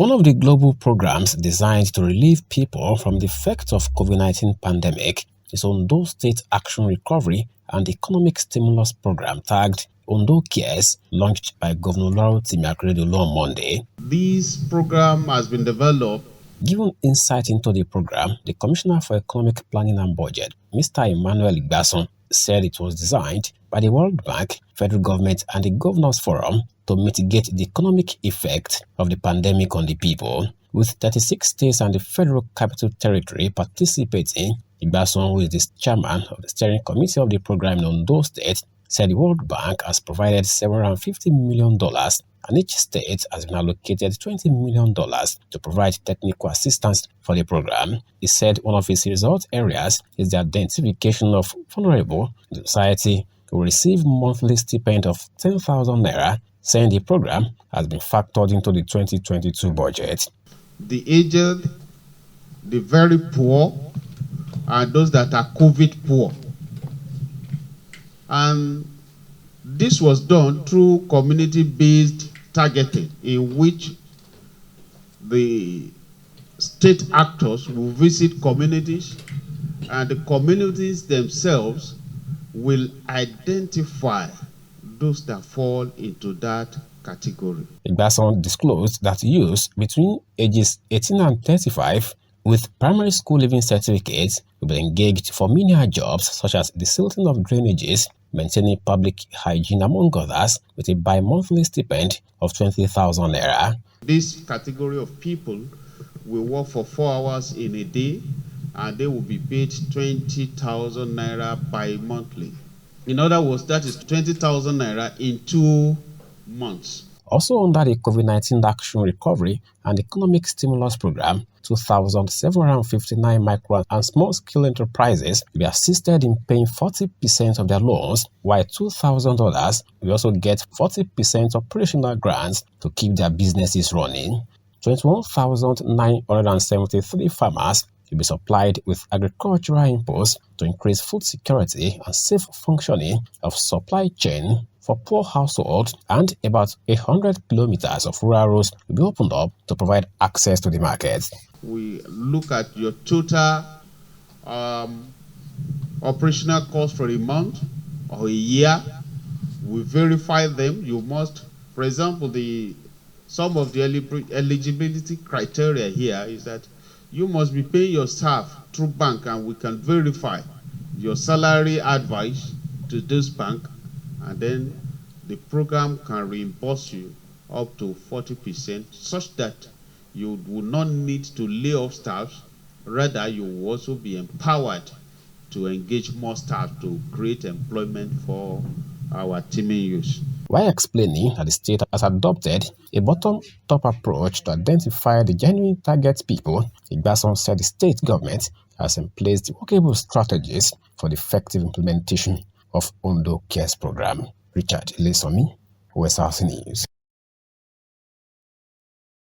One of the global programs designed to relieve people from the effects of COVID-19 pandemic is Ondo State Action Recovery and Economic Stimulus Program tagged Ondo-CARES, launched by Governor Oluwarotimi Akeredolu on Monday. This program has been developed. Giving insight into the program, the Commissioner for Economic Planning and Budget, Mr. Emmanuel Igbasan, said it was designed by the World Bank, federal government and the Governors Forum to mitigate the economic effect of the pandemic on the people. With 36 states and the Federal Capital Territory participating, Igbasan, who is the chairman of the steering committee of the program in Ondo State, said the World Bank has provided $750 million and each state has been allocated $20 million to provide technical assistance for the program. He said one of his result areas is the identification of vulnerable in society who receive monthly stipend of 10,000 naira, saying the program has been factored into the 2022 budget. The aged, the very poor, and those that are COVID poor. And this was done through community-based targeting, in which the state actors will visit communities, and the communities themselves will identify those that fall into that category. Igbasan disclosed that youths between ages 18 and 35 with primary school leaving certificates will be engaged for menial jobs such as the silting of drainages, maintaining public hygiene, among others, with a bi-monthly stipend of 20,000 naira. This category of people will work for 4 hours in a day, and they will be paid 20,000 naira bi-monthly. In other words, that is 20,000 naira in 2 months. Also under the COVID-19 Action Recovery and Economic Stimulus Program, 2,759 micro and small-scale enterprises will be assisted in paying 40% of their loans, while 2,000 others will also get 40% operational grants to keep their businesses running. 21,973 farmers will be supplied with agricultural inputs to increase food security and safe functioning of supply chain for poor households, and about 100 kilometers of rural roads will be opened up to provide access to the market. We look at your total operational cost for a month or a year. We verify them. You must, for example, some of the eligibility criteria here is that you must be paying your staff through bank, and we can verify your salary advice to this bank, and then the program can reimburse you up to 40%, such that you will not need to lay off staff. Rather, you will also be empowered to engage more staff to create employment for our teeming youth. While explaining that the state has adopted a bottom-up approach to identify the genuine target people, Igbasan said the state government has in place the workable strategies for the effective implementation of Ondo-CARES program. Richard Ilésanmí, OSRC News.